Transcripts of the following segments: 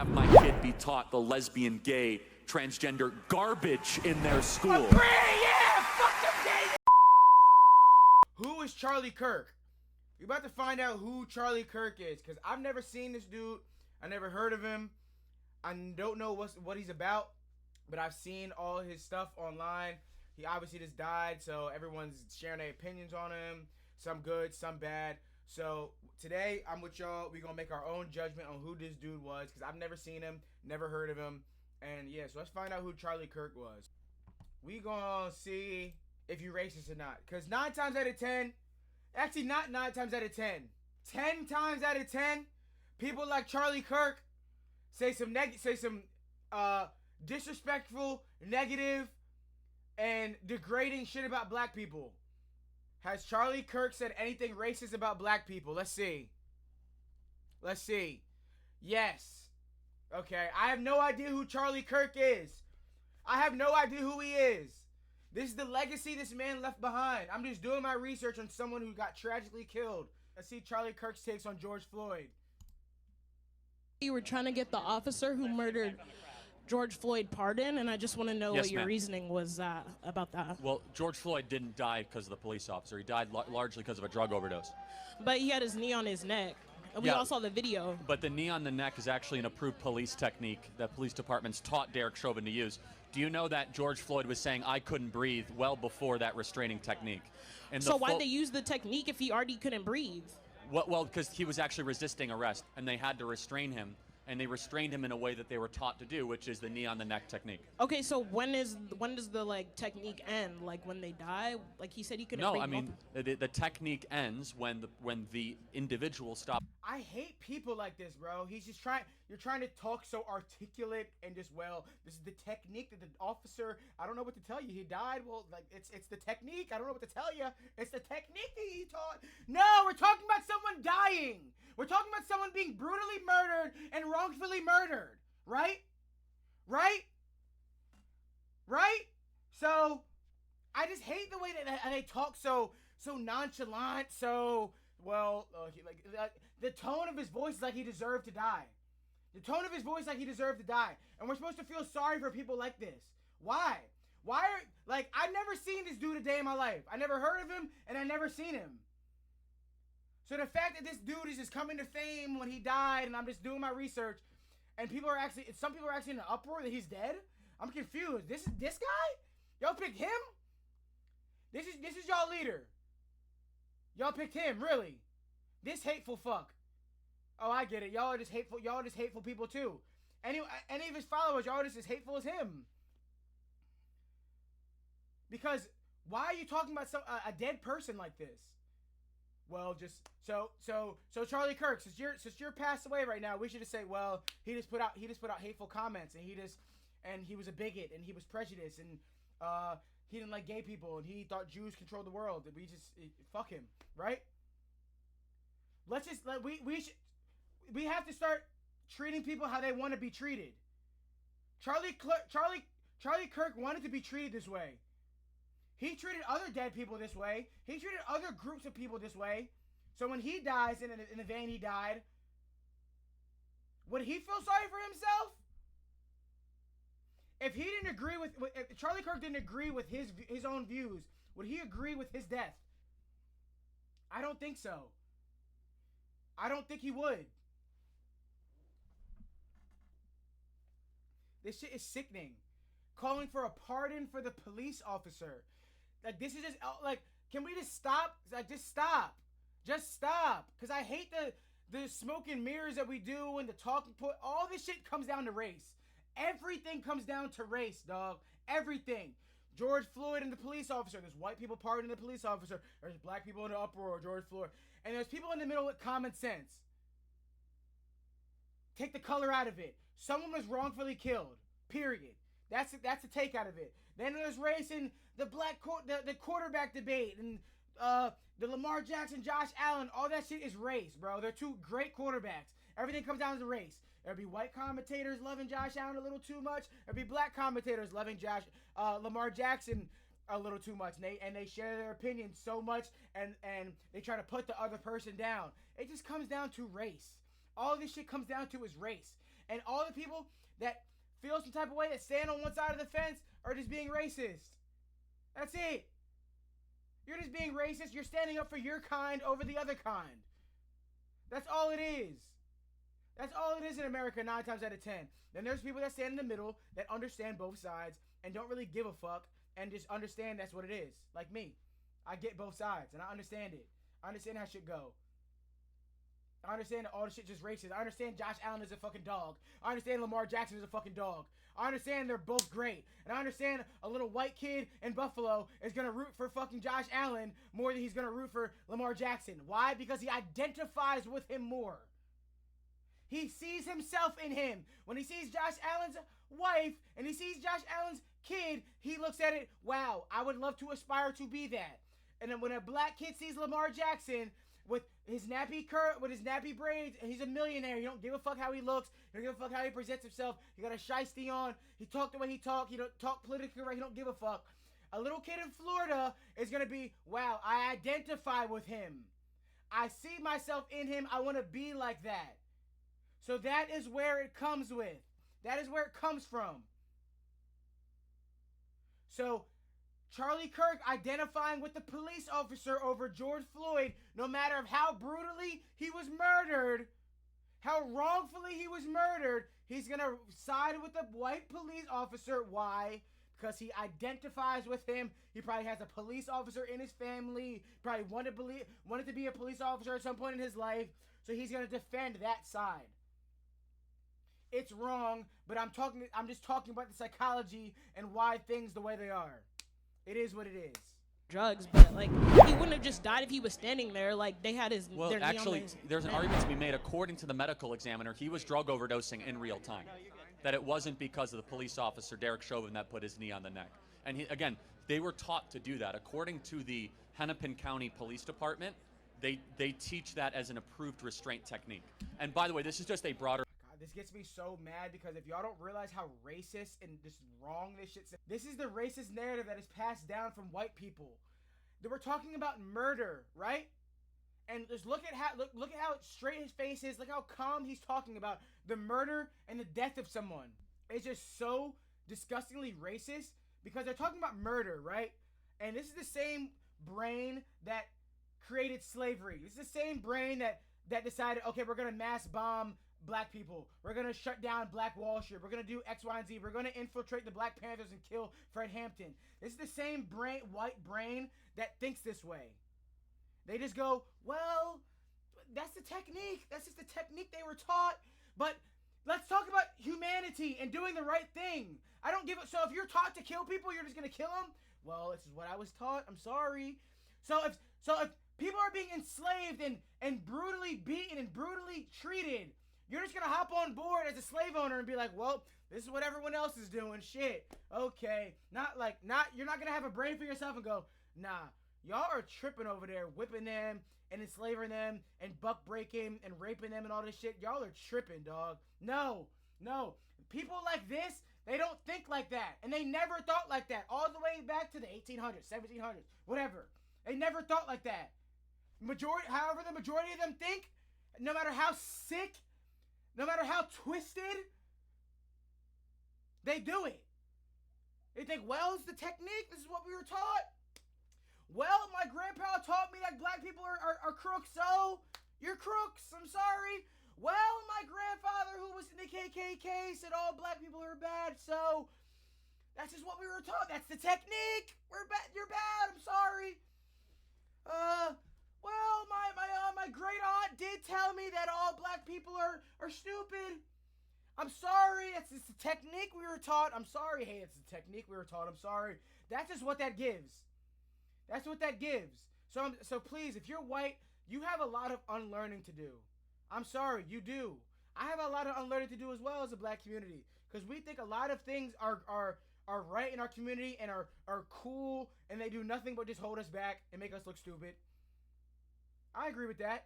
have my kid be taught the lesbian, gay, transgender garbage in their school. Who is Charlie Kirk? You're about to find out who Charlie Kirk is, because I've never seen this dude. I never heard of him. I don't know what he's about, but I've seen all his stuff online. He obviously just died, so everyone's sharing their opinions on him. Some good, some bad. So today, I'm with y'all. We're going to make our own judgment on who this dude was, because I've never seen him, never heard of him. And yeah, so let's find out who Charlie Kirk was. We going to see if you're racist or not. Because 9 times out of 10, actually not 9 times out of 10, 10 times out of 10, people like Charlie Kirk say some disrespectful, negative, and degrading shit about black people. Has Charlie Kirk said anything racist about black people? Let's see. Let's see. Yes. Okay, I have no idea who Charlie Kirk is. I have no idea who he is. This is the legacy this man left behind. I'm just doing my research on someone who got tragically killed. Let's see Charlie Kirk's takes on George Floyd. You were trying to get the officer who murdered George Floyd pardoned, and I just want to know what your reasoning was about that. Well, George Floyd didn't die because of the police officer. He died largely because of a drug overdose. But he had his knee on his neck. And we all saw the video. But the knee on the neck is actually an approved police technique that police departments taught Derek Chauvin to use. Do you know that George Floyd was saying, "I couldn't breathe," well before that restraining technique? And so why'd they use the technique if he already couldn't breathe? Well, because he was actually resisting arrest, and they had to restrain him. And they restrained him in a way that they were taught to do, which is the knee on the neck technique. Okay, so when does the technique end? Like when they die? Like he said he couldn't breathe. No, I mean the technique ends when the individual stops. I hate people like this, bro. You're trying to talk so articulate and just, well, this is the technique that the officer, I don't know what to tell you. He died. Well, like it's the technique. I don't know what to tell you. It's the technique that he taught. No, we're talking about someone dying. We're talking about someone being brutally murdered and wrongfully murdered. Right? Right? Right? So I just hate the way that they talk so nonchalant, the tone of his voice is like he deserved to die. The tone of his voice like he deserved to die. And we're supposed to feel sorry for people like this. Why? I've never seen this dude a day in my life. I never heard of him, and I never seen him. So the fact that this dude is just coming to fame when he died, and I'm just doing my research, and some people are actually in an uproar that he's dead, I'm confused. This guy? Y'all picked him? This is y'all leader. Y'all picked him, really? This hateful fuck. Oh, I get it. Y'all are just hateful. Y'all are just hateful people too. Any of his followers, y'all are just as hateful as him. Because why are you talking about a dead person like this? Well, just so Charlie Kirk, since you're passed away right now, we should just say, well, he just put out hateful comments, and he was a bigot, and he was prejudiced, and he didn't like gay people, and he thought Jews controlled the world. And fuck him, right? Let's just we have to start treating people how they want to be treated. Charlie Kirk wanted to be treated this way. He treated other dead people this way. He treated other groups of people this way. So when he dies in the vein he died, would he feel sorry for himself? If he didn't agree if Charlie Kirk didn't agree with his own views, would he agree with his death? I don't think so. I don't think he would. This shit is sickening. Calling for a pardon for the police officer. Like, this is just, like, can we just stop? Like, just stop. Just stop. Because I hate the smoke and mirrors that we do and the talking point. All this shit comes down to race. Everything comes down to race, dog. Everything. George Floyd and the police officer. There's white people pardoning the police officer. There's black people in the uproar, George Floyd. And there's people in the middle with common sense. Take the color out of it. Someone was wrongfully killed. Period. That's the take out of it. Then there's race in the the quarterback debate and the Lamar Jackson, Josh Allen. All that shit is race, bro. They're two great quarterbacks. Everything comes down to race. There'll be white commentators loving Josh Allen a little too much. There'll be black commentators loving Lamar Jackson a little too much. And they share their opinions so much, and they try to put the other person down. It just comes down to race. All this shit comes down to is race. And all the people that feel some type of way that stand on one side of the fence are just being racist. That's it. You're just being racist. You're standing up for your kind over the other kind. That's all it is. That's all it is in America 9 times out of 10. Then there's people that stand in the middle that understand both sides and don't really give a fuck and just understand that's what it is. Like me. I get both sides and I understand it. I understand how shit go. I understand that all the shit just racist. I understand Josh Allen is a fucking dog. I understand Lamar Jackson is a fucking dog. I understand they're both great. And I understand a little white kid in Buffalo is going to root for fucking Josh Allen more than he's going to root for Lamar Jackson. Why? Because he identifies with him more. He sees himself in him. When he sees Josh Allen's wife and he sees Josh Allen's kid, he looks at it, wow, I would love to aspire to be that. And then when a black kid sees Lamar Jackson with his nappy braids, and he's a millionaire, you don't give a fuck how he looks, you don't give a fuck how he presents himself, he got a shiesty on, he talked the way he talked, he don't talk politically right, he don't give a fuck. A little kid in Florida is going to be, wow, I identify with him. I see myself in him, I want to be like that. So that is where it comes with. That is where it comes from. So Charlie Kirk identifying with the police officer over George Floyd, no matter how brutally he was murdered, how wrongfully he was murdered, he's going to side with the white police officer. Why? Because he identifies with him. He probably has a police officer in his family, probably wanted to be a police officer at some point in his life, so he's going to defend that side. It's wrong, but I'm just talking about the psychology and why things the way they are. It is what it is. Drugs, but like he wouldn't have just died if he was standing there. Like they had his. Well, actually, there's an argument to be made. According to the medical examiner, he was drug overdosing in real time. That it wasn't because of the police officer Derek Chauvin that put his knee on the neck. And again, they were taught to do that. According to the Hennepin County Police Department, they teach that as an approved restraint technique. And by the way, this is just a broader. This gets me so mad because if y'all don't realize how racist and just wrong this shit is, this is the racist narrative that is passed down from white people. That we're talking about murder, right? And just look at how straight his face is. Look how calm he's talking about the murder and the death of someone. It's just so disgustingly racist because they're talking about murder, right? And this is the same brain that created slavery. This is the same brain that decided, okay, we're gonna mass bomb black people. We're going to shut down Black Wall Street. We're going to do X, Y, and Z. We're going to infiltrate the Black Panthers and kill Fred Hampton. This is the same white brain that thinks this way. They just go, well, that's the technique. That's just the technique they were taught. But let's talk about humanity and doing the right thing. I don't give a... So if you're taught to kill people, you're just going to kill them? Well, this is what I was taught. I'm sorry. So if people are being enslaved and brutally beaten and brutally treated... You're just going to hop on board as a slave owner and be like, well, this is what everyone else is doing. Shit. Okay. You're not going to have a brain for yourself and go, nah, y'all are tripping over there, whipping them and enslaving them and buck breaking and raping them and all this shit. Y'all are tripping, dog. No. People like this, they don't think like that. And they never thought like that. All the way back to the 1800s, 1700s, whatever. They never thought like that. However, the majority of them think, no matter how sick, no matter how twisted, they do it. They think, well, it's the technique. This is what we were taught. Well, my grandpa taught me that black people are crooks, so you're crooks. I'm sorry. Well, my grandfather, who was in the KKK, said all black people are bad, so that's just what we were taught. That's the technique. You're bad. I'm sorry. Well, my great aunt did tell me that all black people are stupid. I'm sorry. It's the technique we were taught. I'm sorry. Hey, it's the technique we were taught. I'm sorry. That's just what that gives. That's what that gives. So please, if you're white, you have a lot of unlearning to do. I'm sorry, you do. I have a lot of unlearning to do as well as a black community because we think a lot of things are right in our community and are cool, and they do nothing but just hold us back and make us look stupid. I agree with that.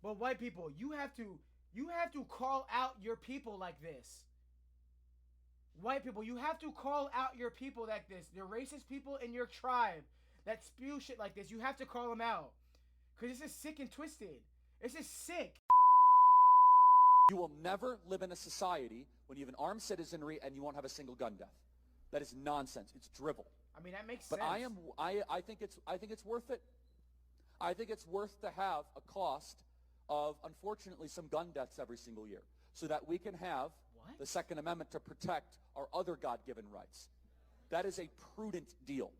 But white people, you have to call out your people like this. White people, you have to call out your people like this. The racist people in your tribe that spew shit like this, you have to call them out. Because this is sick and twisted. This is sick. You will never live in a society when you have an armed citizenry and you won't have a single gun death. That is nonsense. It's drivel. I mean, that makes But sense. I think it's worth it. I think it's worth to have a cost of, unfortunately, some gun deaths every single year, so that we can have the Second Amendment to protect our other God-given rights. That is a prudent deal.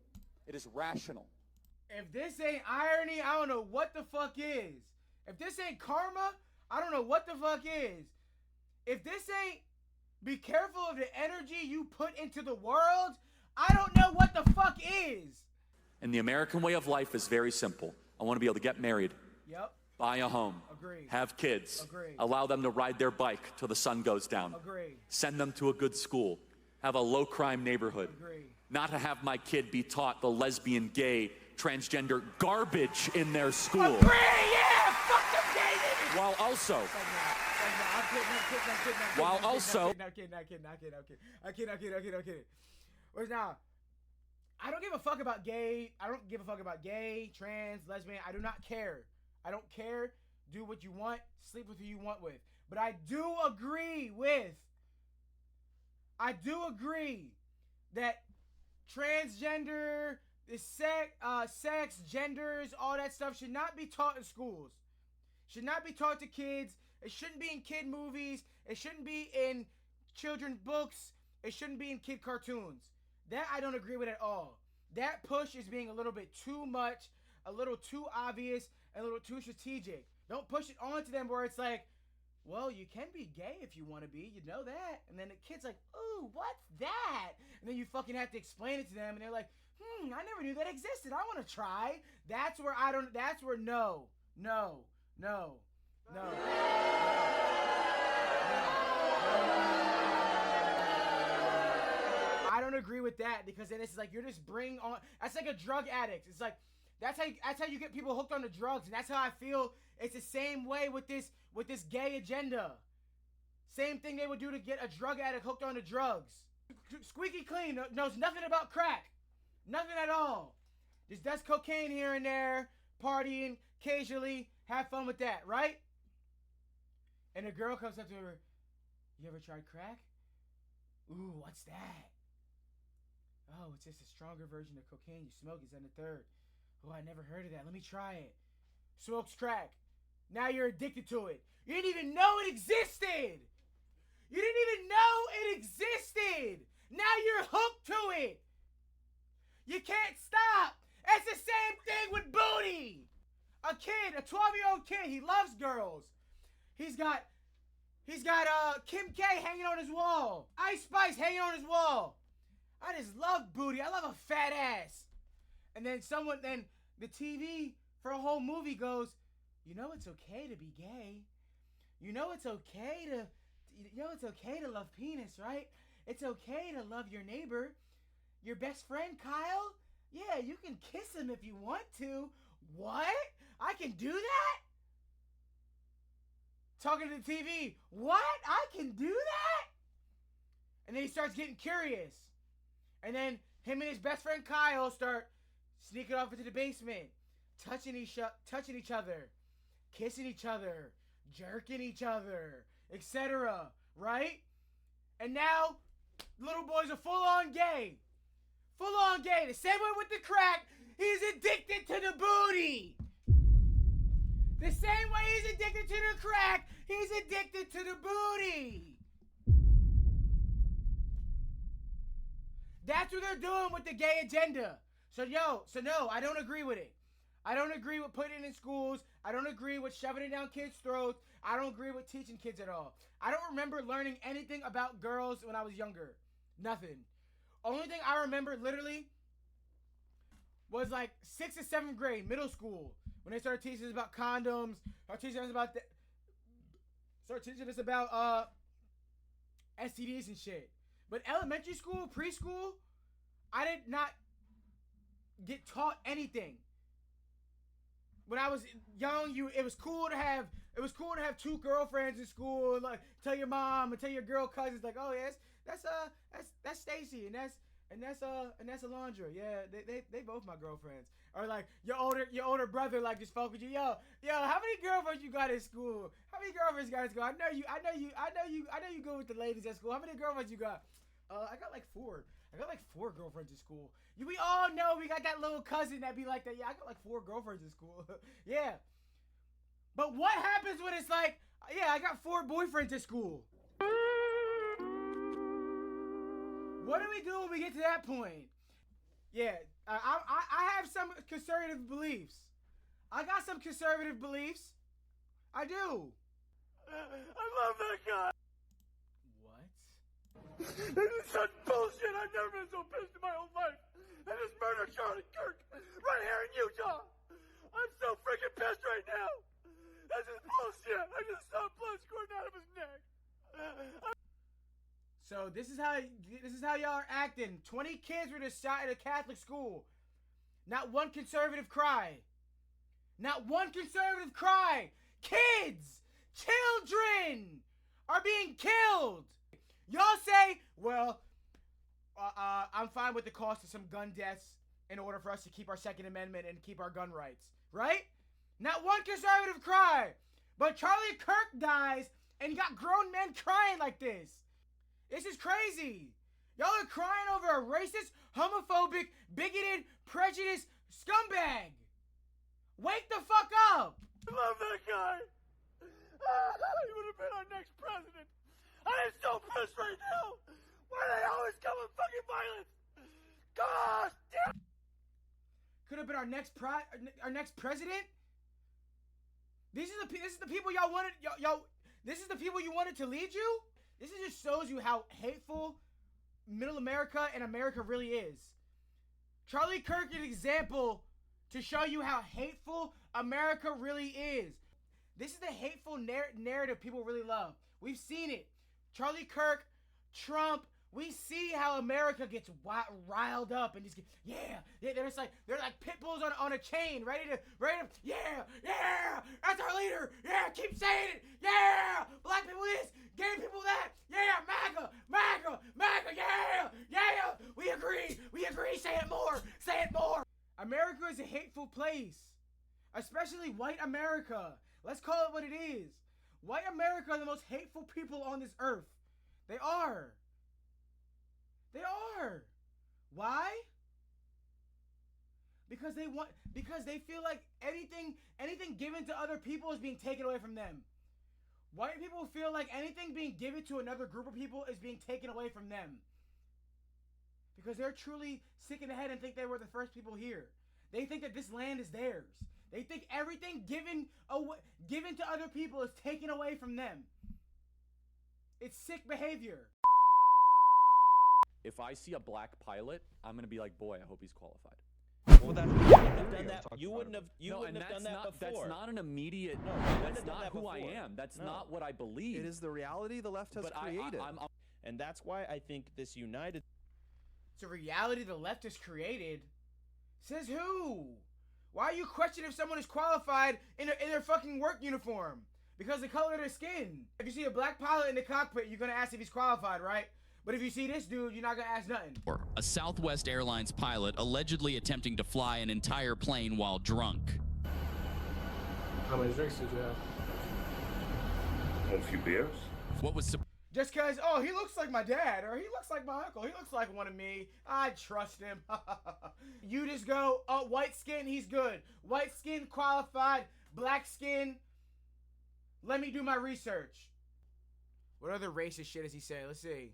It is rational. If this ain't irony, I don't know what the fuck is. If this ain't karma, I don't know what the fuck is. If this ain't be careful of the energy you put into the world, I don't know what the fuck is. And the American way of life is very simple. I want to be able to get married. Yep. Buy a home. Agree. Have kids. Agree. Allow them to ride their bike till the sun goes down. Agree. Send them to a good school. Have a low-crime neighborhood. Agree. Not to have my kid be taught the lesbian, gay, transgender garbage in their school. Agree, yeah! Fuck them gay niggas! While also... I'm kidding. Whereas now, I don't give a fuck about gay. I don't give a fuck about gay, trans, lesbian. I do not care. I don't care. Do what you want. Sleep with who you want with. But I do agree that transgender, the sex, genders, all that stuff should not be taught in schools. Should not be taught to kids. It shouldn't be in kid movies. It shouldn't be in children's books. It shouldn't be in kid cartoons. That I don't agree with at all. That push is being a little bit too much, a little too obvious, and a little too strategic. Don't push it onto them where it's like, well, you can be gay if you want to be. You know that. And then the kid's like, ooh, what's that? And then you fucking have to explain it to them. And they're like, I never knew that existed. I want to try. That's where no. I don't agree with that, because then it's like you're just bringing on. That's like a drug addict. It's like that's how you get people hooked on the drugs, and that's how I feel. It's the same way with this gay agenda. Same thing they would do to get a drug addict hooked on the drugs. Squeaky clean knows nothing about crack, nothing at all. Just does cocaine here and there, partying occasionally, have fun with that, right? And a girl comes up to her, you ever tried crack? Ooh, what's that? Oh, it's just a stronger version of cocaine. You smoke it, and the third. Oh, I never heard of that. Let me try it. Smokes crack. Now you're addicted to it. You didn't even know it existed. You didn't even know it existed. Now you're hooked to it. You can't stop. It's the same thing with booty. A kid, a 12-year-old kid, he loves girls. He's got Kim K hanging on his wall. Ice Spice hanging on his wall. I just love booty. I love a fat ass. And then the TV for a whole movie goes, you know it's okay to be gay. You know it's okay to love penis, right? It's okay to love your neighbor. Your best friend, Kyle? Yeah, you can kiss him if you want to. What? I can do that? Talking to the TV. What? I can do that? And then he starts getting curious. And then him and his best friend Kyle start sneaking off into the basement, touching each other, kissing each other, jerking each other, etc. Right? And now, little boys are full-on gay. Full-on gay. The same way with the crack, he's addicted to the booty. The same way he's addicted to the crack, he's addicted to the booty. That's what they're doing with the gay agenda. So no, I don't agree with it. I don't agree with putting it in schools. I don't agree with shoving it down kids' throats. I don't agree with teaching kids at all. I don't remember learning anything about girls when I was younger. Nothing. Only thing I remember literally was like 6th or 7th grade, middle school, when they started teaching us about condoms, started teaching us about STDs and shit. But elementary school, preschool, I did not get taught anything. When I was young, it was cool to have 2 girlfriends in school, and like tell your mom and tell your girl cousins like, oh yes, that's Stacy and And that's Alondra. Yeah, they both my girlfriends. Or like your older brother like just fuck with you. Yo, how many girlfriends you got in school? How many girlfriends you got in school? I know you go with the ladies at school. How many girlfriends you got? I got like 4. I got like 4 girlfriends in school. We all know we got that little cousin that be like that. Yeah, I got like 4 girlfriends in school. Yeah. But what happens when it's like, yeah, I got 4 boyfriends at school? What do we do when we get to that point? Yeah, I have some conservative beliefs. I got some conservative beliefs. I do. I love that guy. What? This is such bullshit. I've never been so pissed in my whole life. I just murdered Charlie Kirk right here in Utah. I'm so freaking pissed right now. This is bullshit. I just saw blood squirting out of his neck. So this is how y'all are acting. 20 kids were just shot at a Catholic school. Not one conservative cry. Not one conservative cry. Kids, children are being killed. Y'all say, well, I'm fine with the cost of some gun deaths in order for us to keep our Second Amendment and keep our gun rights, right? Not one conservative cry. But Charlie Kirk dies and you got grown men crying like this. This is crazy. Y'all are crying over a racist, homophobic, bigoted, prejudiced scumbag. Wake the fuck up. I love that guy. He would have been our next president. I am so pissed right now. Why do they always come with fucking violence? Gosh damn. Could have been our next president. This is the people y'all wanted. Y'all. This is the people you wanted to lead you. This just shows you how hateful Middle America and America really is. Charlie Kirk is an example to show you how hateful America really is. This is the hateful narrative people really love. We've seen it. Charlie Kirk, Trump. We see how America gets riled up and just they're like pit bulls on a chain, ready to yeah, that's our leader, yeah, keep saying it, yeah, black people this, gay people that, yeah, MAGA, yeah, we agree, say it more. America is a hateful place, especially white America. Let's call it what it is. White America are the most hateful people on this earth. They are. Why? Because they feel like anything given to other people is being taken away from them. White people feel like anything being given to another group of people is being taken away from them. Because they're truly sick in the head and think they were the first people here. They think that this land is theirs. They think everything given to other people is taken away from them. It's sick behavior. If I see a black pilot, I'm gonna be like, boy, I hope he's qualified. Well, you wouldn't have done that. You wouldn't have done that before. That's not an immediate. No, that's not who I am. That's not what I believe. It is the reality the left has created. And that's why I think this united. It's a reality the left has created. Says who? Why are you questioning if someone is qualified in their fucking work uniform? Because of the color of their skin. If you see a black pilot in the cockpit, you're gonna ask if he's qualified, right? But if you see this dude, you're not gonna ask nothing. A Southwest Airlines pilot allegedly attempting to fly an entire plane while drunk. How many drinks did you have? A few beers. What was just cause, oh, he looks like my dad, or he looks like my uncle, he looks like one of me, I trust him. You just go, oh, white skin, he's good. White skin, qualified. Black skin, let me do my research. What other racist shit does he say? Let's see.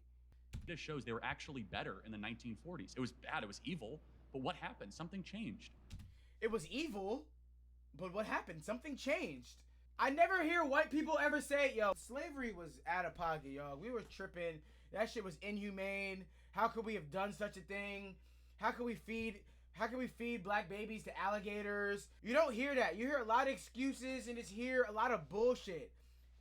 This shows they were actually better in the 1940s. It was bad, it was evil, but what happened? Something changed. It was evil, but what happened? Something changed. I never hear white people ever say, yo, slavery was out of pocket, y'all. We were tripping. That shit was inhumane. How could we have done such a thing? How can we feed black babies to alligators? You don't hear that. You hear a lot of excuses and just hear a lot of bullshit.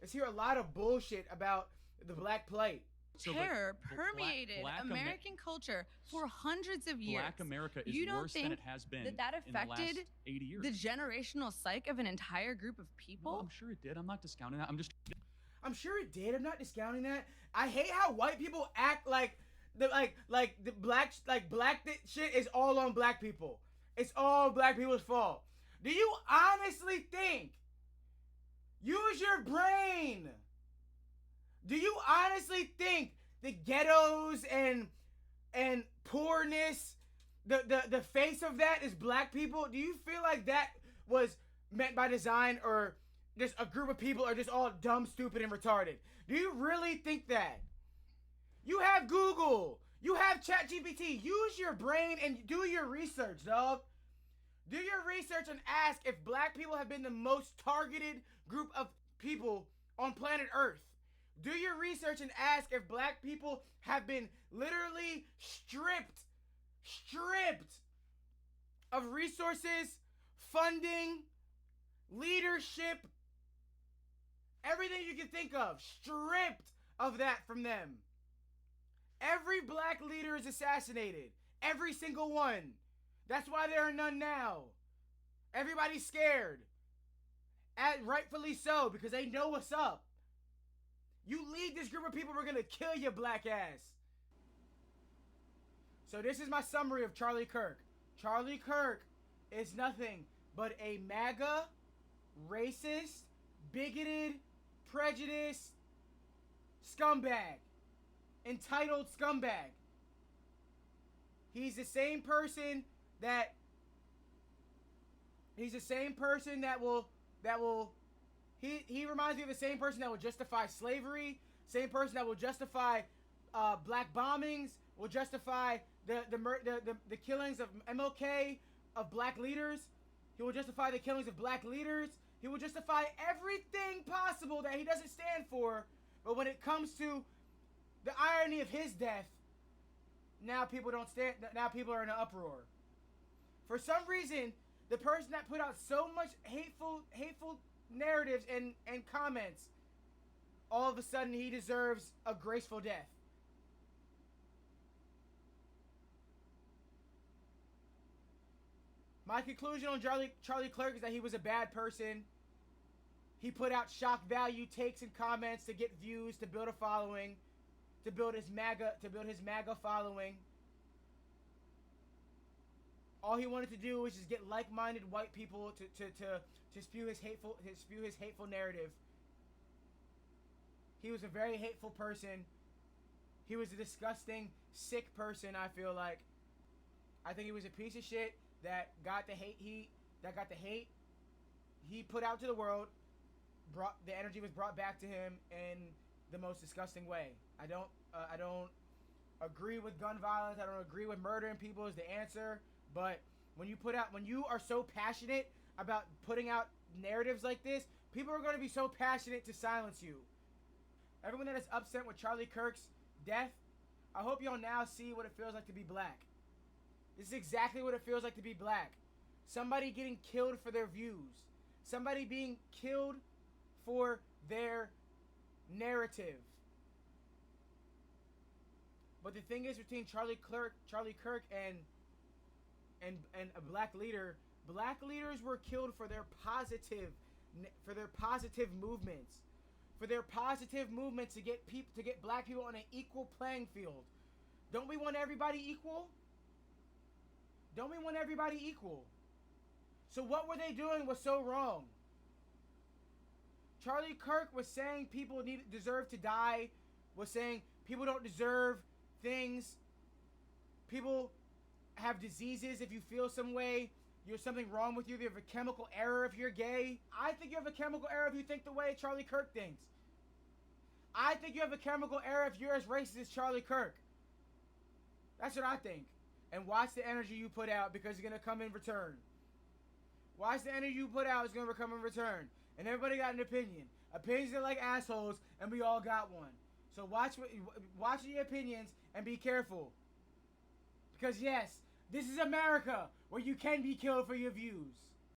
Just hear a lot of bullshit about the black plight. Terror permeated American culture for hundreds of years. Black America is worse than it has been that affected in the last 80 years. The generational psyche of an entire group of people? No, I'm sure it did. I'm not discounting that. I'm sure it did. I'm not discounting that. I hate how white people act like the black shit is all on black people. It's all black people's fault. Do you honestly think? Use your brain. Do you honestly think the ghettos and poorness, the face of that is black people? Do you feel like that was meant by design, or just a group of people are just all dumb, stupid, and retarded? Do you really think that? You have Google. You have ChatGPT. Use your brain and do your research, dog. Do your research and ask if black people have been the most targeted group of people on planet Earth. Do your research and ask if black people have been literally stripped of resources, funding, leadership, everything you can think of, stripped of that from them. Every black leader is assassinated. Every single one. That's why there are none now. Everybody's scared. And rightfully so, because they know what's up. You lead this group of people, we're gonna kill your black ass. So this is my summary of Charlie Kirk. Charlie Kirk is nothing but a MAGA, racist, bigoted, prejudiced scumbag. Entitled scumbag. He's the same person that will he reminds me of the same person that will justify slavery, same person that will justify black bombings, will justify the killings of MLK, of black leaders. He will justify the killings of black leaders. He will justify everything possible that he doesn't stand for. But when it comes to the irony of his death, now people don't stand. Now people are in an uproar. For some reason, the person that put out so much hateful narratives and comments, all of a sudden he deserves a graceful death. My conclusion on Charlie Kirk is that he was a bad person. He put out shock value takes and comments to get views, to build a following, to build his MAGA following. All he wanted to do was just get like-minded white people to spew his hateful narrative. He was a very hateful person. He was a disgusting, sick person, I feel like. I think he was a piece of shit that got the hate he put out to the world. The energy was brought back to him in the most disgusting way. I don't agree with gun violence. I don't agree with murdering people as the answer. But when you are so passionate about putting out narratives like this, people are going to be so passionate to silence you. Everyone that is upset with Charlie Kirk's death, I hope y'all now see what it feels like to be black. This is exactly what it feels like to be black. Somebody getting killed for their views. Somebody being killed for their narrative. But the thing is, between Charlie Kirk and a black leader, black leaders were killed for their positive movements, for their positive movements to get black people on an equal playing field. Don't we want everybody equal? Don't we want everybody equal? So what were they doing was so wrong? Charlie Kirk was saying people deserve to die, was saying people don't deserve things. People have diseases. If you feel some way, there's something wrong with you. You have a chemical error if you're gay. I think you have a chemical error if you think the way Charlie Kirk thinks. I think you have a chemical error if you're as racist as Charlie Kirk. That's what I think. And watch the energy you put out, because it's going to come in return. Watch the energy you put out, it's going to come in return. And everybody got an opinion. Opinions are like assholes, and we all got one. So watch the opinions and be careful. Because yes, this is America, where you can be killed for your views.